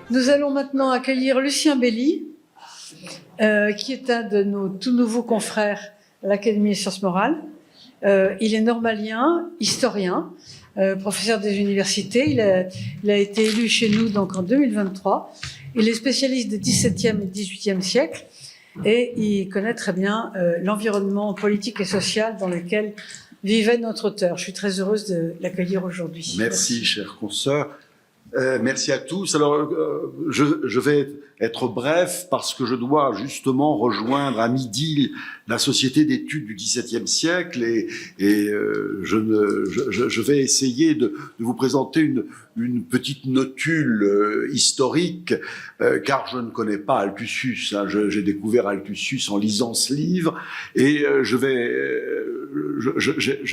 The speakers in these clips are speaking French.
Nous allons maintenant accueillir Lucien Belli, qui est un de nos tout nouveaux confrères à l'Académie des sciences morales. Il est normalien, historien, professeur des universités. Il a été élu chez nous donc en 2023. Il est spécialiste des XVIIe et XVIIIe siècles et il connaît très bien l'environnement politique et social dans lequel vivait notre auteur. Je suis très heureuse de l'accueillir aujourd'hui. Merci, chère consoeur. Merci à tous. Alors, je vais être bref parce que je dois justement rejoindre à midi la Société d'études du XVIIe siècle et je vais essayer de vous présenter une petite notule historique car je ne connais pas Altusius. Hein. J'ai découvert Altusius en lisant ce livre et je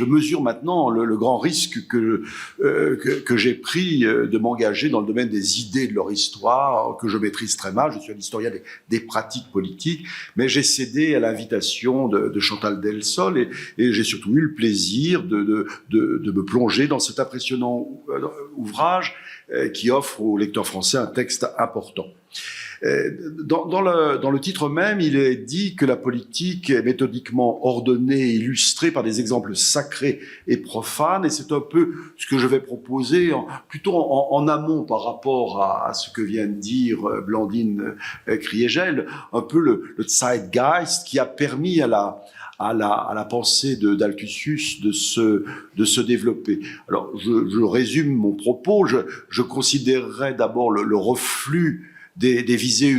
mesure maintenant le grand risque que j'ai pris de m'engager dans le domaine des idées de leur histoire, que je maîtrise très mal. Je suis un historien des pratiques politiques, mais j'ai cédé à l'invitation de Chantal Delsol et j'ai surtout eu le plaisir de me plonger dans cet impressionnant ouvrage qui offre aux lecteurs français un texte important. Dans le titre même, il est dit que la politique est méthodiquement ordonnée et illustrée par des exemples sacrés et profanes, et c'est un peu ce que je vais proposer, plutôt en amont par rapport à ce que vient de dire Blandine Kriegel, un peu le zeitgeist qui a permis à la pensée d'Altusius de se développer. Alors, je résume mon propos. Je considérerais d'abord le reflux des visées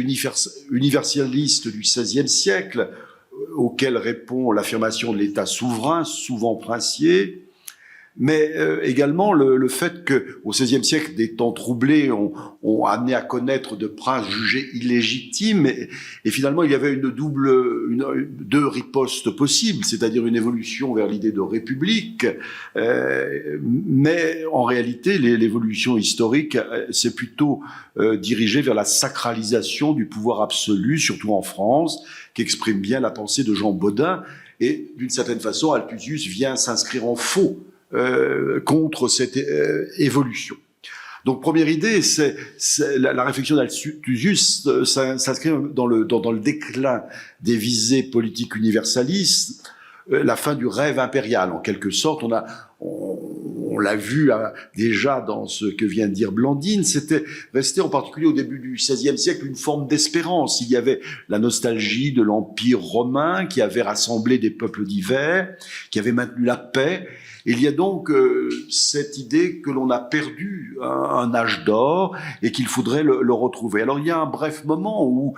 universalistes du XVIe siècle, auxquelles répond l'affirmation de l'État souverain, souvent princier, mais également le fait que, au XVIe siècle, des temps troublés ont amené à connaître de princes jugés illégitimes, et finalement il y avait deux ripostes possibles, c'est-à-dire une évolution vers l'idée de république, mais en réalité l'évolution historique s'est plutôt dirigée vers la sacralisation du pouvoir absolu, surtout en France, qu'exprime bien la pensée de Jean Bodin, et d'une certaine façon Altusius vient s'inscrire en faux contre cette évolution. Donc, première idée, c'est la réflexion d'Altusius s'inscrit dans le déclin des visées politiques universalistes, la fin du rêve impérial, en quelque sorte. On l'a vu déjà dans ce que vient de dire Blandine, c'était resté en particulier au début du XVIe siècle une forme d'espérance. Il y avait la nostalgie de l'Empire romain qui avait rassemblé des peuples divers, qui avait maintenu la paix. Il y a donc cette idée que l'on a perdu un âge d'or et qu'il faudrait le retrouver. Alors il y a un bref moment où,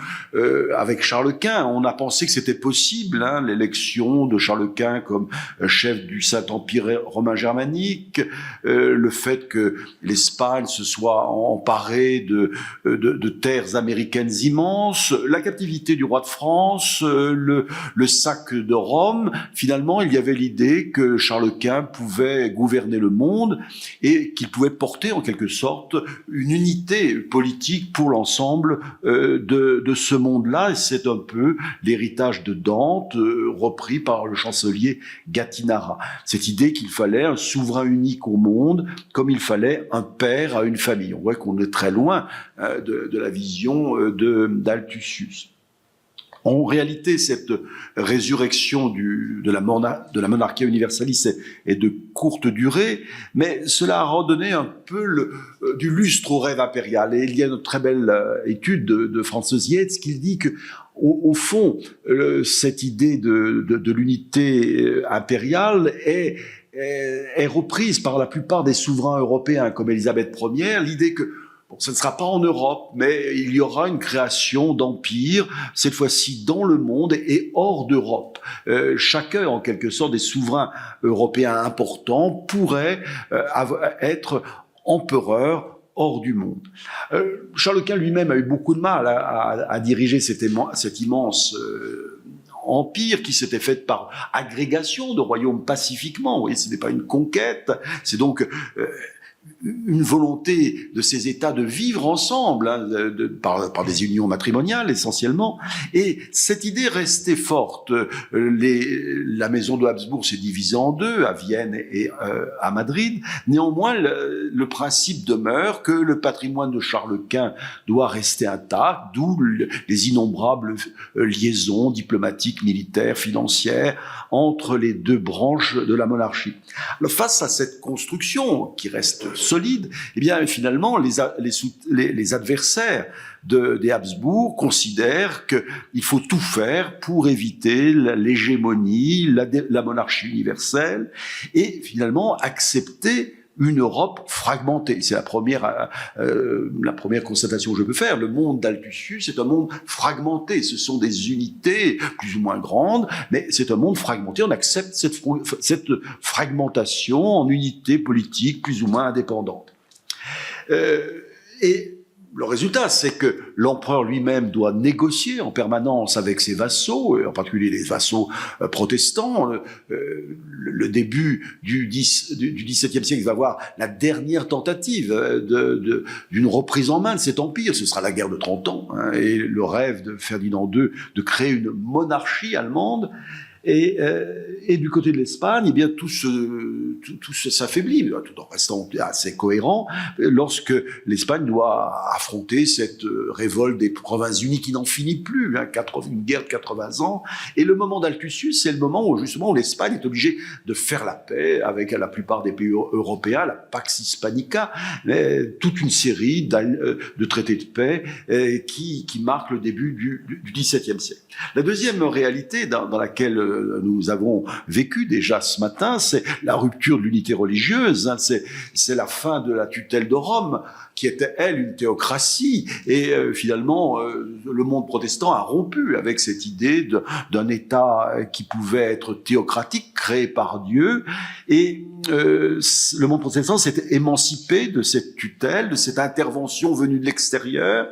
avec Charles Quint, on a pensé que c'était possible, hein, l'élection de Charles Quint comme chef du Saint-Empire romain germanique, le fait que l'Espagne se soit emparée de terres américaines immenses, la captivité du roi de France, le sac de Rome. Finalement, il y avait l'idée que Charles Quint pouvait gouverner le monde et qu'il pouvait porter en quelque sorte une unité politique pour l'ensemble de ce monde-là. Et c'est un peu l'héritage de Dante repris par le chancelier Gattinara. Cette idée qu'il fallait un souverain unique au monde comme il fallait un père à une famille. On voit qu'on est très loin de la vision d'Altusius. En réalité, cette résurrection de la monarchie universaliste est de courte durée, mais cela a redonné un peu du lustre au rêve impérial. Et il y a une très belle étude de Francis Yates qui dit que, au fond, cette idée de l'unité impériale est reprise par la plupart des souverains européens, comme Élisabeth Ier, l'idée que bon, ce ne sera pas en Europe, mais il y aura une création d'empire, cette fois-ci dans le monde et hors d'Europe. Chacun, en quelque sorte, des souverains européens importants pourrait être empereur hors du monde. Charles Quint lui-même a eu beaucoup de mal à diriger cet immense empire qui s'était fait par agrégation de royaumes pacifiquement. Vous voyez, ce n'est pas une conquête, c'est donc une volonté de ces États de vivre ensemble, hein, par des unions matrimoniales essentiellement, et cette idée restait forte. La maison de Habsbourg s'est divisée en deux, à Vienne et à Madrid. Néanmoins, le principe demeure que le patrimoine de Charles Quint doit rester intact, d'où les innombrables liaisons diplomatiques, militaires, financières entre les deux branches de la monarchie. Alors, face à cette construction qui reste solide, eh bien finalement les adversaires des Habsbourg considèrent qu'il faut tout faire pour éviter l'hégémonie, la monarchie universelle, et finalement accepter une Europe fragmentée. C'est la première constatation que je peux faire. Le monde d'Altusius est un monde fragmenté. Ce sont des unités plus ou moins grandes, mais c'est un monde fragmenté. On accepte cette fragmentation en unités politiques plus ou moins indépendantes. Et le résultat, c'est que l'empereur lui-même doit négocier en permanence avec ses vassaux, en particulier les vassaux protestants. Le début du XVIIe siècle va voir la dernière tentative d'une reprise en main de cet empire. Ce sera la guerre de 30 ans, hein, et le rêve de Ferdinand II de créer une monarchie allemande. Et du côté de l'Espagne, eh bien tout s'affaiblit, tout en restant assez cohérent, lorsque l'Espagne doit affronter cette révolte des provinces unies qui n'en finit plus, hein, une guerre de 80 ans. Et le moment d'Altusius, c'est le moment où justement l'Espagne est obligée de faire la paix avec la plupart des pays européens, la Pax Hispanica, toute une série de traités de paix qui marquent le début du XVIIe siècle. La deuxième réalité dans laquelle nous avons vécu déjà ce matin, c'est la rupture de l'unité religieuse, hein, c'est la fin de la tutelle de Rome, qui était, elle, une théocratie, et finalement, le monde protestant a rompu avec cette idée d'un État qui pouvait être théocratique, créé par Dieu, et le monde protestant s'était émancipé de cette tutelle, de cette intervention venue de l'extérieur,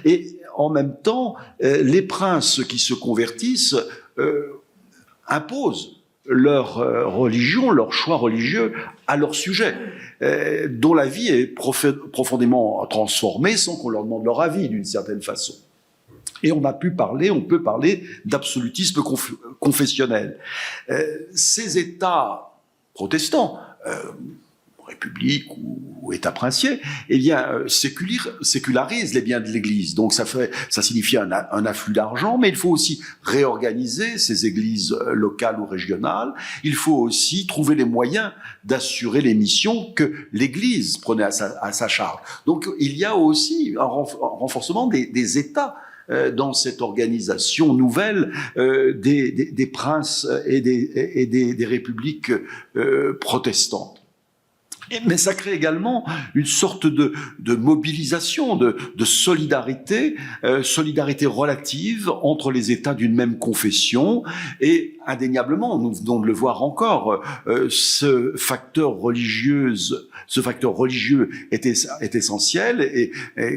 et en même temps, les princes qui se convertissent imposent leur religion, leur choix religieux à leur sujet, dont la vie est profondément transformée sans qu'on leur demande leur avis d'une certaine façon. Et on peut parler d'absolutisme confessionnel. Ces États protestants, république ou État princier, eh bien, sécularise les biens de l'Église. Donc ça signifie un afflux d'argent, mais il faut aussi réorganiser ces églises locales ou régionales. Il faut aussi trouver les moyens d'assurer les missions que l'Église prenait à sa charge. Donc il y a aussi un renforcement des États dans cette organisation nouvelle des princes et des républiques protestantes. Mais ça crée également une sorte de mobilisation, de solidarité, solidarité relative entre les États d'une même confession. Et indéniablement, nous venons de le voir encore, ce facteur religieux est essentiel. Et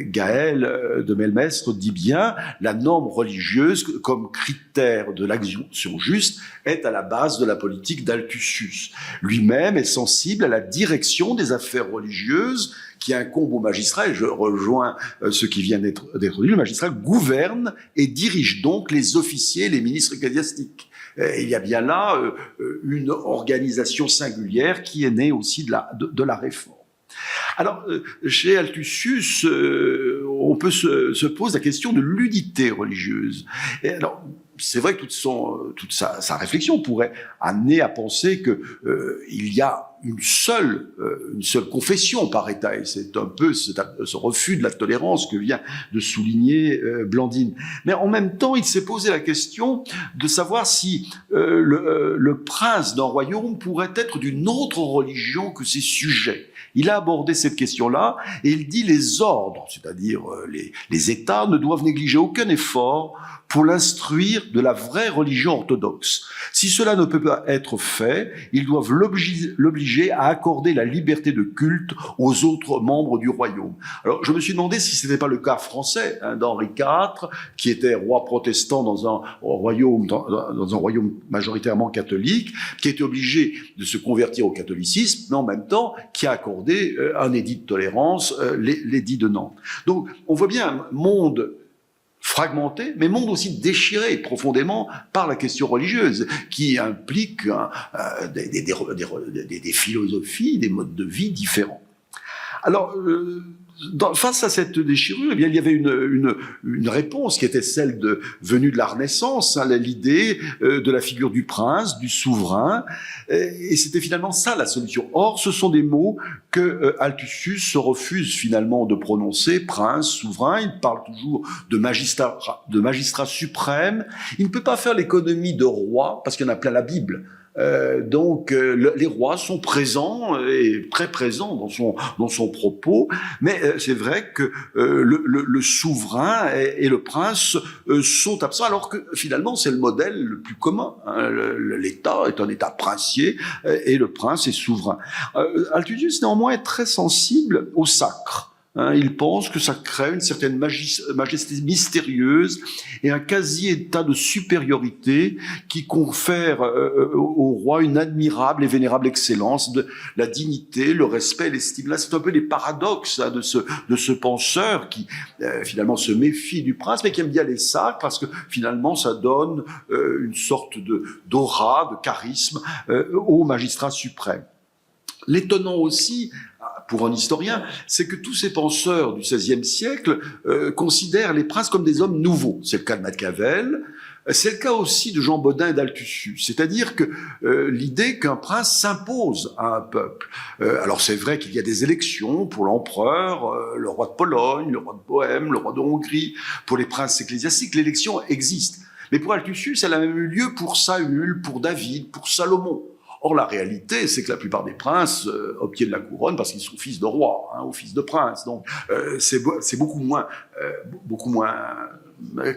Gaël de Melmestre dit bien, la norme religieuse comme critère de l'action juste est à la base de la politique d'Altusius. Lui-même est sensible à la direction des affaires religieuses qui incombe au magistrat, et je rejoins ce qui vient d'être dit, le magistrat gouverne et dirige donc les officiers, les ministres ecclésiastiques. Il y a bien là une organisation singulière qui est née aussi de la réforme. Alors, chez Altusius, on peut se pose la question de l'unité religieuse. Et alors, c'est vrai que toute sa réflexion pourrait amener à penser que il y a une seule confession par État, et c'est un peu ce refus de la tolérance que vient de souligner Blandine. Mais en même temps, il s'est posé la question de savoir si le prince d'un royaume pourrait être d'une autre religion que ses sujets. Il a abordé cette question-là et il dit les ordres, c'est-à-dire les États, ne doivent négliger aucun effort pour l'instruire de la vraie religion orthodoxe. Si cela ne peut pas être fait, ils doivent l'obliger à accorder la liberté de culte aux autres membres du royaume. Alors, je me suis demandé si ce n'était pas le cas français d'Henri IV, qui était roi protestant dans un royaume majoritairement catholique, qui était obligé de se convertir au catholicisme, mais en même temps qui a accordé un édit de tolérance, l'édit de Nantes. Donc, on voit bien un monde fragmenté, mais monde aussi déchiré profondément par la question religieuse, qui implique des philosophies, des modes de vie différents. Alors, face à cette déchirure, eh bien, il y avait une réponse qui était celle venue de la Renaissance, l'idée de la figure du prince, du souverain, et c'était finalement ça la solution. Or, ce sont des mots que Altusius se refuse finalement de prononcer, prince, souverain. Il parle toujours de magistrat suprême. Il ne peut pas faire l'économie de roi, parce qu'il y en a plein la Bible. Donc les rois sont présents et très présents dans son propos, mais c'est vrai que le souverain et le prince sont absents, alors que finalement c'est le modèle le plus commun. L'État est un État princier et le prince est souverain. Altusius néanmoins est très sensible au sacre. Il pense que ça crée une certaine majesté mystérieuse et un quasi-état de supériorité qui confère au roi une admirable et vénérable excellence de la dignité, le respect et l'estime. Là, c'est un peu les paradoxes de ce penseur qui finalement se méfie du prince, mais qui aime bien les sacres parce que finalement ça donne une sorte d'aura, de charisme au magistrat suprême. L'étonnant aussi, pour un historien, c'est que tous ces penseurs du XVIe siècle considèrent les princes comme des hommes nouveaux. C'est le cas de Machiavel, c'est le cas aussi de Jean Bodin et d'Altusius. C'est-à-dire que l'idée qu'un prince s'impose à un peuple. Alors c'est vrai qu'il y a des élections pour l'empereur, le roi de Pologne, le roi de Bohême, le roi de Hongrie, pour les princes ecclésiastiques, l'élection existe. Mais pour Altusius, elle a même eu lieu pour Saül, pour David, pour Salomon. Or, la réalité, c'est que la plupart des princes obtiennent la couronne parce qu'ils sont fils de roi, ou fils de prince. Donc, c'est beaucoup moins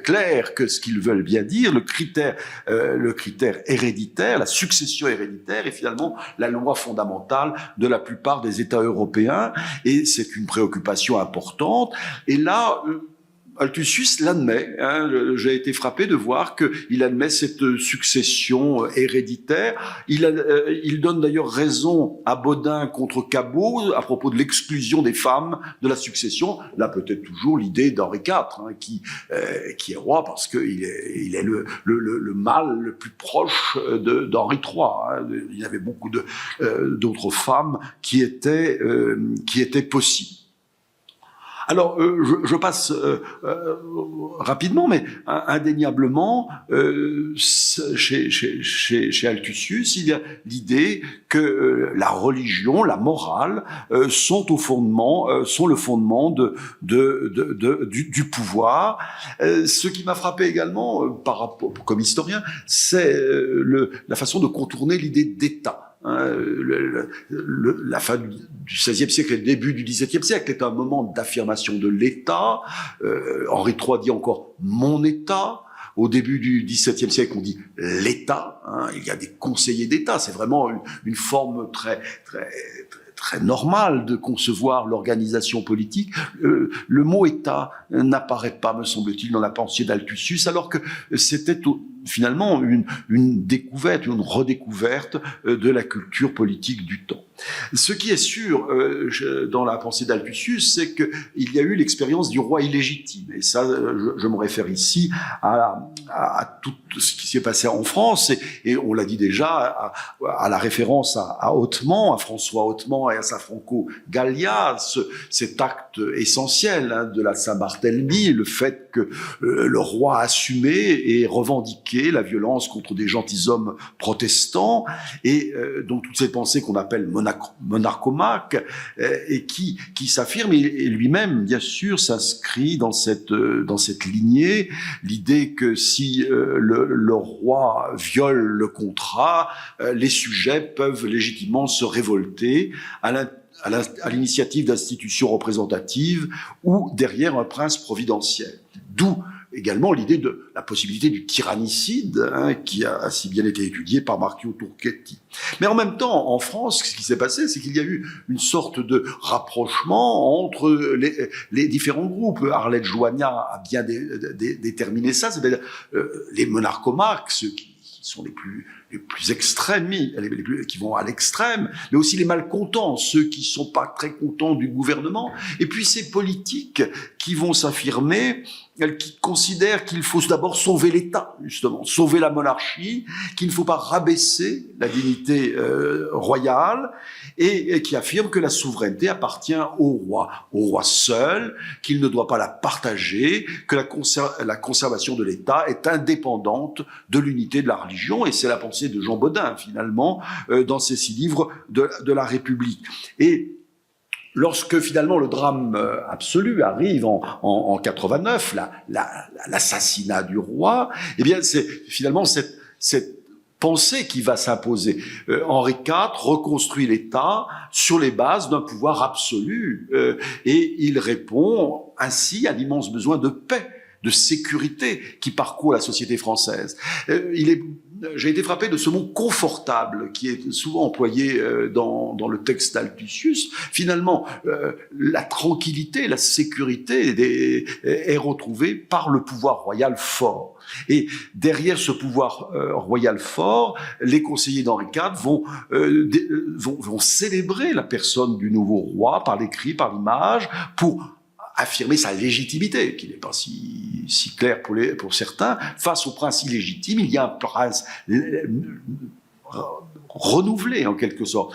clair que ce qu'ils veulent bien dire. Le critère héréditaire, la succession héréditaire est finalement la loi fondamentale de la plupart des États européens, et c'est une préoccupation importante. Et là, Altusius l'admet. J'ai été frappé de voir qu'il admet cette succession héréditaire. Il donne d'ailleurs raison à Bodin contre Cabot à propos de l'exclusion des femmes de la succession. Là, peut-être toujours l'idée d'Henri IV, qui est roi parce qu'il est le mâle le plus proche d'Henri III. Il y avait beaucoup d'autres femmes qui étaient possibles. Alors, je passe rapidement, mais indéniablement, chez Altusius, il y a l'idée que la religion, la morale, sont le fondement du pouvoir. Ce qui m'a frappé également, comme historien, c'est la façon de contourner l'idée d'État. La fin du XVIe siècle et le début du XVIIe siècle est un moment d'affirmation de l'État. Henri III dit encore « mon État ». Au début du XVIIe siècle, on dit l'État. Il y a des conseillers d'État. C'est vraiment une forme très normale de concevoir l'organisation politique. Le mot État n'apparaît pas, me semble-t-il, dans la pensée d'Altusius, alors que c'était finalement une découverte, une redécouverte de la culture politique du temps. Ce qui est sûr dans la pensée d'Altusius, c'est qu'il y a eu l'expérience du roi illégitime. Et ça, je me réfère ici à tout ce qui s'est passé en France, et on l'a dit déjà, à la référence à Hautemans, à François Hautemans et à sa Franco-Gallia, cet acte essentiel de la Saint-Barthélemy, le fait que le roi assumait et revendiquait la violence contre des gentilshommes protestants, et donc toutes ces pensées qu'on appelle monarchomaque, et qui s'affirme, et lui-même, bien sûr, s'inscrit dans cette lignée, l'idée que si le roi viole le contrat, les sujets peuvent légitimement se révolter à l'initiative d'institutions représentatives ou derrière un prince providentiel. D'où également l'idée de la possibilité du tyrannicide, qui a si bien été étudié par Marchio Turchetti. Mais en même temps, en France, ce qui s'est passé, c'est qu'il y a eu une sorte de rapprochement entre les différents groupes. Arlette Joignat a bien déterminé ça, c'est-à-dire les monarchomaques, ceux qui sont les plus extrêmes, qui vont à l'extrême, mais aussi les malcontents, ceux qui sont pas très contents du gouvernement, et puis ces politiques qui vont s'affirmer, qui considèrent qu'il faut d'abord sauver l'État, justement, sauver la monarchie, qu'il ne faut pas rabaisser la dignité royale, et qui affirment que la souveraineté appartient au roi seul, qu'il ne doit pas la partager, que la conservation de l'État est indépendante de l'unité de la religion, et c'est la pensée de Jean Bodin, finalement, dans ses 6 livres de la République. Et lorsque finalement le drame absolu arrive en 89, l'assassinat du roi, eh bien c'est finalement cette pensée qui va s'imposer. Henri IV reconstruit l'État sur les bases d'un pouvoir absolu, et il répond ainsi à l'immense besoin de paix, de sécurité qui parcourt la société française. J'ai été frappé de ce mot confortable qui est souvent employé dans le texte d'Altusius. Finalement, la tranquillité, la sécurité est retrouvée par le pouvoir royal fort. Et derrière ce pouvoir royal fort, les conseillers d'Henri IV vont célébrer la personne du nouveau roi par l'écrit, par l'image, pour affirmer sa légitimité, qui n'est pas si claire pour certains. Face au prince illégitime, il y a un prince renouvelé, en quelque sorte,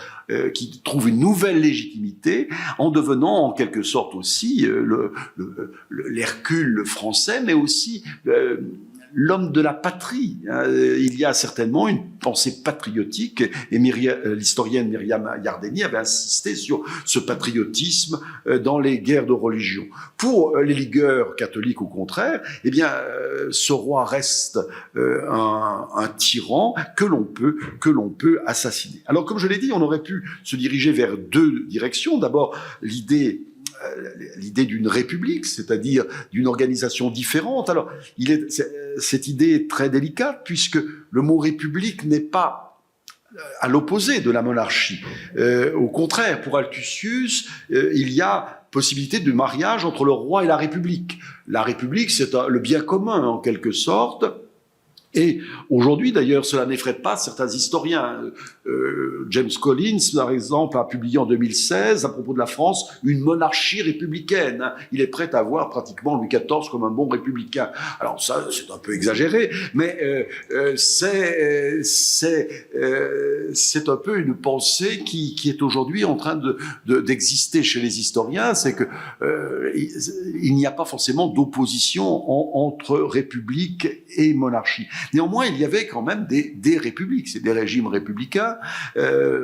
qui trouve une nouvelle légitimité, en devenant, en quelque sorte, aussi l'Hercule français, mais aussi l'homme de la patrie. Il y a certainement une pensée patriotique, et l'historienne Myriam Yardeni avait insisté sur ce patriotisme dans les guerres de religion. Pour les ligueurs catholiques, au contraire, eh bien, ce roi reste un tyran que l'on peut assassiner. Alors, comme je l'ai dit, on aurait pu se diriger vers 2 directions. D'abord, l'idée d'une république, c'est-à-dire d'une organisation différente. Alors, cette idée est très délicate, puisque le mot république n'est pas à l'opposé de la monarchie. Au contraire, pour Altusius, il y a possibilité de mariage entre le roi et la république. La république, c'est le bien commun, en quelque sorte. Et aujourd'hui, d'ailleurs, cela n'effraie pas certains historiens. James Collins, par exemple, a publié en 2016, à propos de la France, une monarchie républicaine. Il est prêt à voir pratiquement Louis XIV comme un bon républicain. Alors ça, c'est un peu exagéré, mais c'est un peu une pensée qui est aujourd'hui en train d'exister chez les historiens. C'est que il n'y a pas forcément d'opposition entre république et monarchie. Néanmoins, il y avait quand même des républiques, c'est des régimes républicains,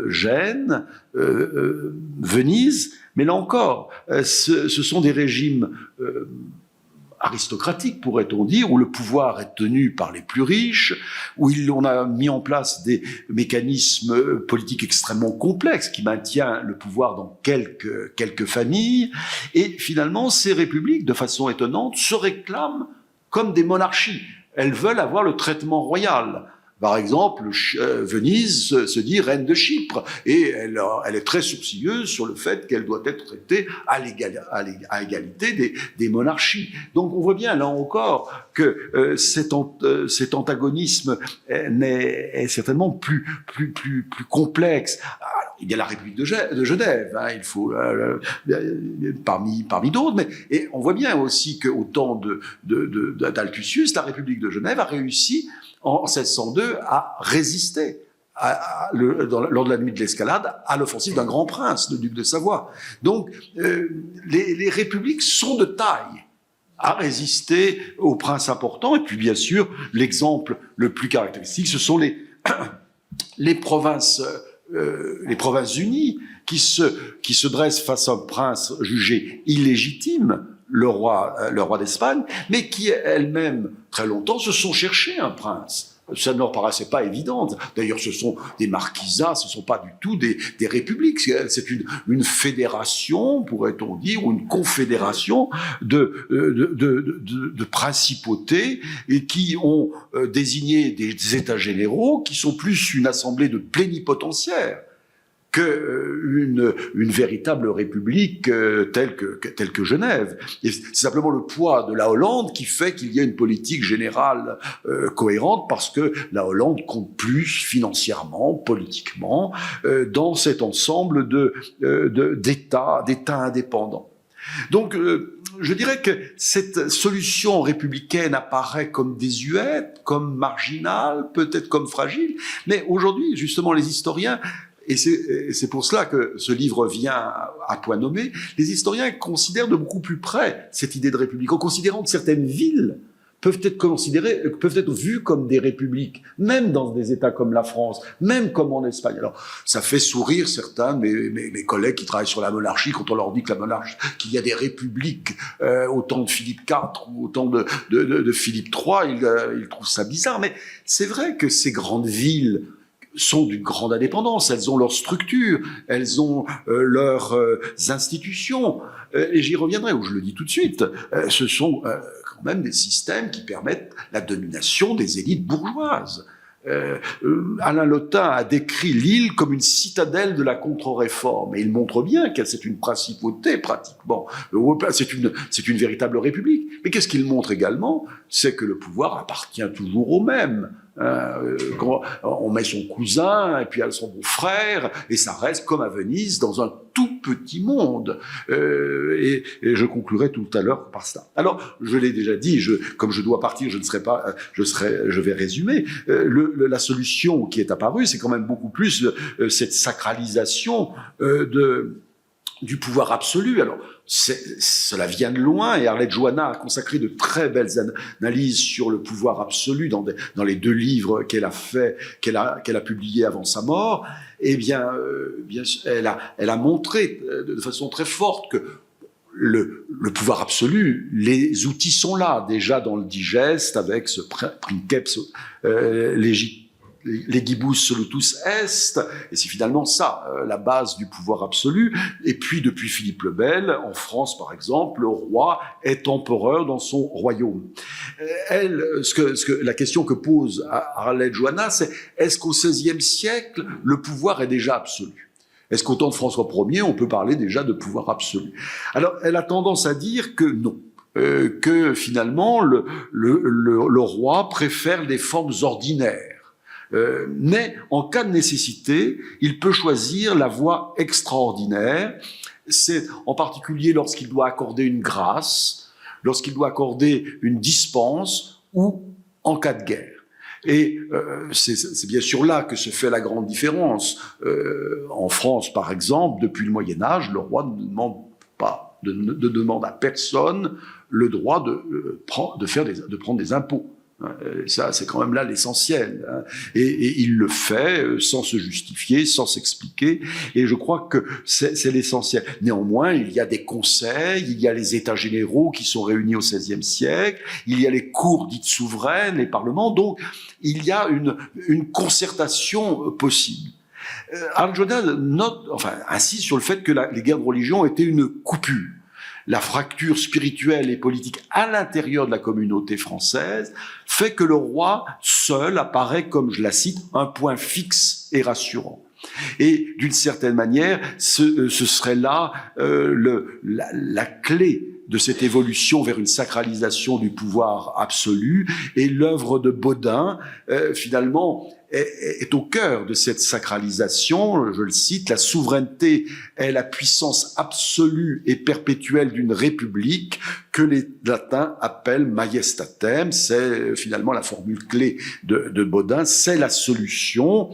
Gênes, Venise, mais là encore, ce sont des régimes aristocratiques, pourrait-on dire, où le pouvoir est tenu par les plus riches, où on a mis en place des mécanismes politiques extrêmement complexes qui maintiennent le pouvoir dans quelques familles, et finalement, ces républiques, de façon étonnante, se réclament comme des monarchies. Elles veulent avoir le traitement royal. Par exemple, Venise se dit reine de Chypre, et elle est très sourcilleuse sur le fait qu'elle doit être traitée à égalité des monarchies. Donc on voit bien, là encore, que cet antagonisme est certainement plus complexe. Alors, il y a la République de Genève, il faut parmi d'autres, et on voit bien aussi qu'au temps d'Altusius, la République de Genève a réussi en 1602 à résister lors de la nuit de l'Escalade à l'offensive d'un grand prince, le duc de Savoie. Donc les républiques sont de taille à résister aux princes importants. Et puis bien sûr, l'exemple le plus caractéristique, ce sont les provinces unies qui se dressent face à un prince jugé illégitime, le roi d'Espagne, mais qui elles-mêmes, très longtemps, se sont cherchées un prince. Ça ne leur paraissait pas évident. D'ailleurs, ce sont des marquisats, ce ne sont pas du tout des républiques. C'est une fédération, pourrait-on dire, ou une confédération de principautés et qui ont désigné des états généraux qui sont plus une assemblée de plénipotentiaires qu'une véritable république telle que Genève. Et c'est simplement le poids de la Hollande qui fait qu'il y a une politique générale cohérente, parce que la Hollande compte plus financièrement, politiquement, dans cet ensemble d'États indépendants. Donc, je dirais que cette solution républicaine apparaît comme désuète, comme marginale, peut-être comme fragile, mais aujourd'hui, justement, les historiens, et c'est pour cela que ce livre vient à point nommé, les historiens considèrent de beaucoup plus près cette idée de république, en considérant que certaines villes peuvent être vues comme des républiques, même dans des États comme la France, même comme en Espagne. Alors, ça fait sourire certains de mes collègues qui travaillent sur la monarchie quand on leur dit que qu'il y a des républiques au temps de Philippe IV ou au temps de Philippe III, ils trouvent ça bizarre. Mais c'est vrai que ces grandes villes sont d'une grande indépendance, elles ont leur structure, elles ont leurs institutions, et j'y reviendrai, où je le dis tout de suite, ce sont quand même des systèmes qui permettent la domination des élites bourgeoises. Alain Lotin a décrit l'île comme une citadelle de la contre-réforme, et il montre bien que c'est une principauté pratiquement, c'est une véritable république. Mais qu'est-ce qu'il montre également? C'est que le pouvoir appartient toujours aux mêmes. On met son cousin et puis son beau-frère, et ça reste comme à Venise dans un tout petit monde. Et je conclurai tout à l'heure par ça. Alors, je l'ai déjà dit, comme je dois partir, je vais résumer. La solution qui est apparue, c'est quand même beaucoup plus cette sacralisation du pouvoir absolu. Alors, cela vient de loin, et Arlette Joanna a consacré de très belles analyses sur le pouvoir absolu dans les 2 livres qu'elle a publiés avant sa mort. Eh bien, elle a montré de façon très forte que le pouvoir absolu, les outils sont là, déjà dans le digeste, avec ce princeps legibus solutus est, et c'est finalement ça, la base du pouvoir absolu. Et puis, depuis Philippe le Bel, en France par exemple, le roi est empereur dans son royaume. La question que pose Arlette Joanna, c'est: est-ce qu'au XVIe siècle, le pouvoir est déjà absolu? Est-ce qu'au temps de François Ier, on peut parler déjà de pouvoir absolu? Alors, elle a tendance à dire que non. Que finalement, le roi préfère les formes ordinaires. Mais en cas de nécessité, il peut choisir la voie extraordinaire. C'est en particulier lorsqu'il doit accorder une grâce, lorsqu'il doit accorder une dispense, ou en cas de guerre. Et c'est bien sûr là que se fait la grande différence. En France, par exemple, depuis le Moyen-Âge, le roi ne demande à personne le droit de prendre des impôts. Ça, c'est quand même là l'essentiel. Et il le fait sans se justifier, sans s'expliquer. Et je crois que c'est l'essentiel. Néanmoins, il y a des conseils, il y a les États généraux qui sont réunis au XVIe siècle, il y a les cours dites souveraines, les parlements. Donc, il y a une concertation possible. Arlette Joanna insiste sur le fait que les guerres de religion étaient une coupure. La fracture spirituelle et politique à l'intérieur de la communauté française fait que le roi seul apparaît comme, je la cite, un point fixe et rassurant. Et d'une certaine manière, ce serait là la clé de cette évolution vers une sacralisation du pouvoir absolu, et l'œuvre de Bodin, finalement, est au cœur de cette sacralisation. Je le cite: la souveraineté est la puissance absolue et perpétuelle d'une république que les latins appellent majestatem. C'est finalement la formule clé de Bodin, c'est la solution.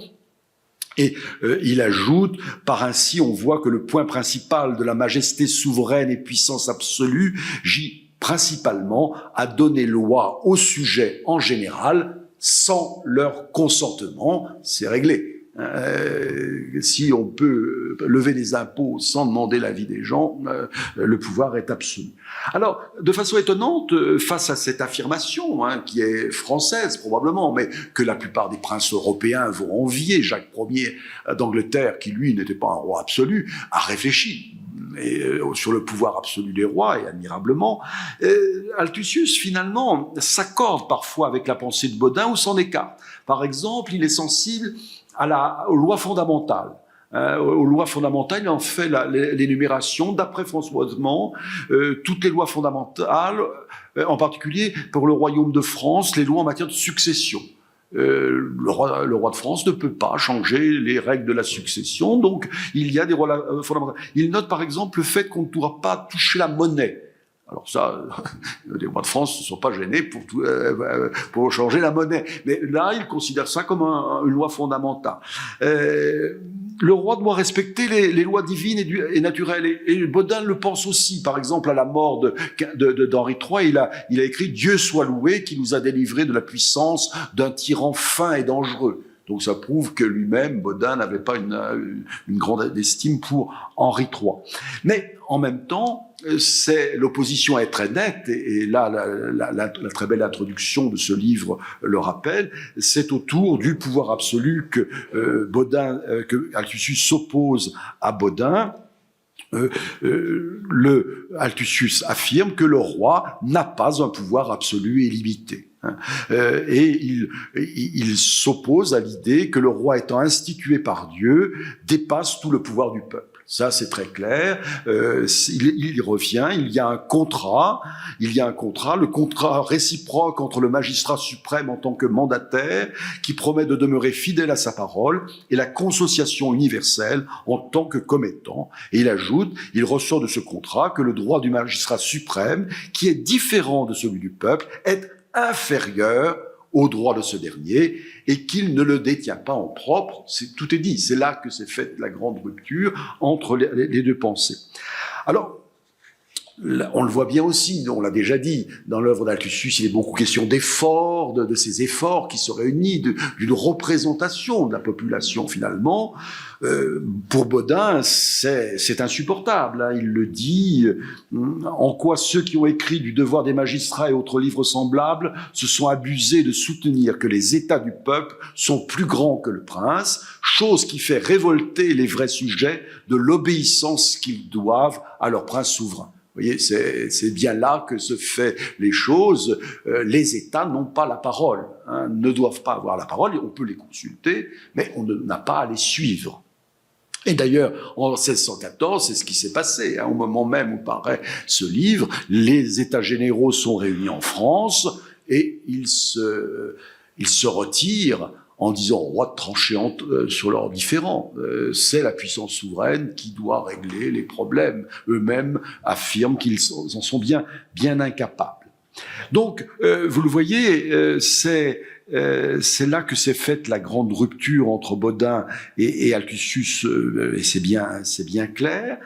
Et il ajoute: par ainsi, on voit que le point principal de la majesté souveraine et puissance absolue gît principalement à donner loi aux sujets en général. Sans leur consentement, c'est réglé. Si on peut lever les impôts sans demander l'avis des gens, le pouvoir est absolu. Alors, de façon étonnante, face à cette affirmation, qui est française probablement, mais que la plupart des princes européens vont envier, Jacques Ier d'Angleterre, qui lui n'était pas un roi absolu, a réfléchi sur le pouvoir absolu des rois, et admirablement. Altusius, finalement, s'accorde parfois avec la pensée de Bodin ou s'en écarte. Par exemple, il est sensible aux lois fondamentales. Aux lois fondamentales, il en fait l'énumération d'après François Mans, toutes les lois fondamentales, en particulier pour le royaume de France, les lois en matière de succession. Le roi de France ne peut pas changer les règles de la succession, donc il y a des lois fondamentales. Il note par exemple le fait qu'on ne pourra pas toucher la monnaie. Alors ça, les rois de France ne sont pas gênés pour changer la monnaie. Mais là, il considère ça comme une loi fondamentale. Le roi doit respecter les lois divines et naturelles. Et Bodin le pense aussi. Par exemple, à la mort d'Henri III, il a écrit « Dieu soit loué qui nous a délivrés de la puissance d'un tyran fin et dangereux ». Donc ça prouve que lui-même, Bodin, n'avait pas une grande estime pour Henri III. Mais en même temps, l'opposition est très nette, et là, la très belle introduction de ce livre le rappelle, c'est autour du pouvoir absolu que Altusius s'oppose à Bodin. Altusius affirme que le roi n'a pas un pouvoir absolu et illimité. Et il s'oppose à l'idée que le roi étant institué par Dieu dépasse tout le pouvoir du peuple. Ça, c'est très clair. Il y revient. Il y a un contrat. Le contrat réciproque entre le magistrat suprême en tant que mandataire, qui promet de demeurer fidèle à sa parole, et la consociation universelle en tant que commettant. Et il ajoute, il ressort de ce contrat que le droit du magistrat suprême, qui est différent de celui du peuple, est inférieur au droit de ce dernier, et qu'il ne le détient pas en propre. Tout est dit. C'est là que s'est faite la grande rupture entre les deux pensées. Alors, on le voit bien aussi, on l'a déjà dit, dans l'œuvre d'Altusius, il est beaucoup question d'efforts, de ces efforts qui se réunissent, d'une représentation de la population finalement. Pour Bodin, c'est insupportable. Il le dit, en quoi ceux qui ont écrit du devoir des magistrats et autres livres semblables se sont abusés de soutenir que les États du peuple sont plus grands que le prince, chose qui fait révolter les vrais sujets de l'obéissance qu'ils doivent à leur prince souverain. Vous voyez, c'est bien là que se fait les choses. Les États n'ont pas la parole, ne doivent pas avoir la parole. On peut les consulter, mais on n'a pas à les suivre. Et d'ailleurs, en 1614, c'est ce qui s'est passé. Au moment même où paraît ce livre, les États généraux sont réunis en France et ils se retirent en disant au roi de trancher sur leurs différends. C'est la puissance souveraine qui doit régler les problèmes. Eux-mêmes affirment qu'ils en sont bien incapables. Donc, vous le voyez, c'est là que s'est faite la grande rupture entre Bodin et Altusius, et c'est bien clair.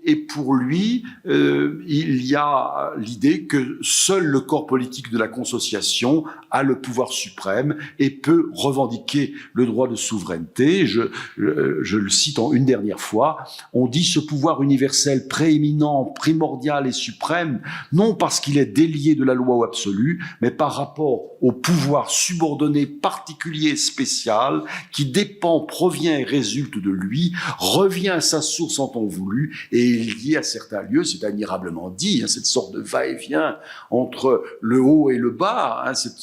Et pour lui, il y a l'idée que seul le corps politique de la consociation a le pouvoir suprême et peut revendiquer le droit de souveraineté. Je le cite une dernière fois. On dit ce pouvoir universel prééminent, primordial et suprême, non parce qu'il est délié de la loi ou absolue, mais par rapport au pouvoir subordonné particulier et spécial qui dépend, provient et résulte de lui, revient à sa source en temps voulu et est lié à certains lieux. C'est admirablement dit, cette sorte de va-et-vient entre le haut et le bas, cette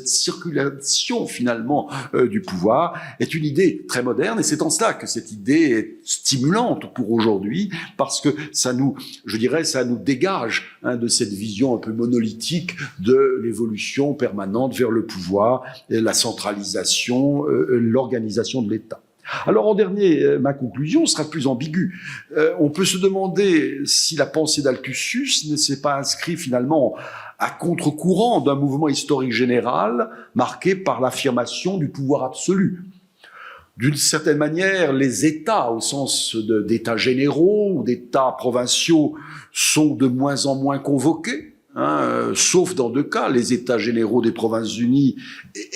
circulation finalement du pouvoir est une idée très moderne, et c'est en cela que cette idée est stimulante pour aujourd'hui, parce que ça nous dégage de cette vision un peu monolithique de l'évolution permanente vers le pouvoir, la centralisation, l'organisation de l'État. Alors en dernier, ma conclusion sera plus ambiguë. On peut se demander si la pensée d'Altusius ne s'est pas inscrite finalement à contre-courant d'un mouvement historique général marqué par l'affirmation du pouvoir absolu. D'une certaine manière, les États, au sens d'États généraux ou d'États provinciaux, sont de moins en moins convoqués. sauf dans 2 cas, les États généraux des Provinces-Unies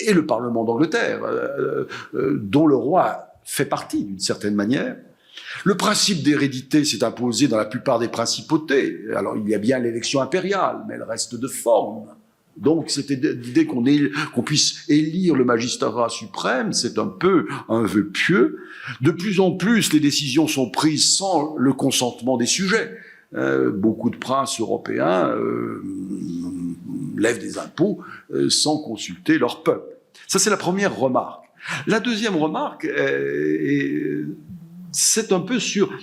et le Parlement d'Angleterre, dont le roi fait partie d'une certaine manière. Le principe d'hérédité s'est imposé dans la plupart des principautés. Alors il y a bien l'élection impériale, mais elle reste de forme. Donc c'était l'idée qu'on puisse élire le magistrat suprême, c'est un peu un vœu pieux. De plus en plus, les décisions sont prises sans le consentement des sujets. Beaucoup de princes européens lèvent des impôts sans consulter leur peuple. Ça, c'est la première remarque. La deuxième remarque, c'est un peu sur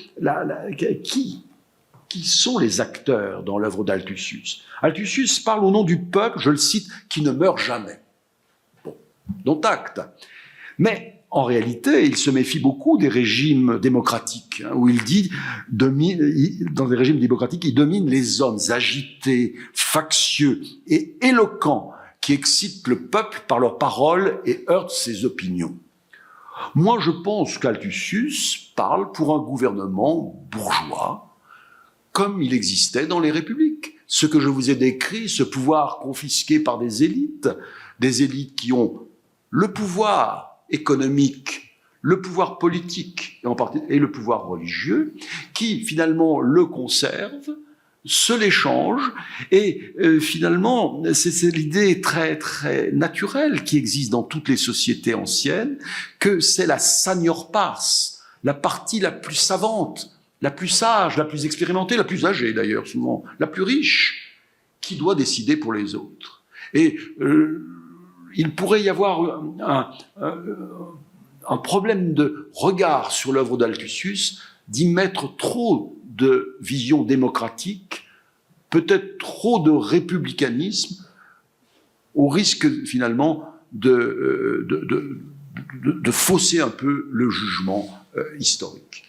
qui sont les acteurs dans l'œuvre d'Altusius. Altusius parle au nom du peuple, je le cite, qui ne meurt jamais. Bon, dont acte. Mais en réalité, il se méfie beaucoup des régimes démocratiques, où il dit, dans les régimes démocratiques, il domine les hommes agités, factieux et éloquents, qui excitent le peuple par leurs paroles et heurtent ses opinions. Moi, je pense qu'Altusius parle pour un gouvernement bourgeois, comme il existait dans les républiques. Ce que je vous ai décrit, ce pouvoir confisqué par des élites qui ont le pouvoir économique, le pouvoir politique et le pouvoir religieux, qui finalement le conservent, se l'échangent, et finalement, c'est l'idée très, très naturelle qui existe dans toutes les sociétés anciennes, que c'est la senior pars, la partie la plus savante, la plus sage, la plus expérimentée, la plus âgée d'ailleurs souvent, la plus riche, qui doit décider pour les autres. Et il pourrait y avoir un problème de regard sur l'œuvre d'Altusius, d'y mettre trop de vision démocratique, peut-être trop de républicanisme, au risque finalement de fausser un peu le jugement historique.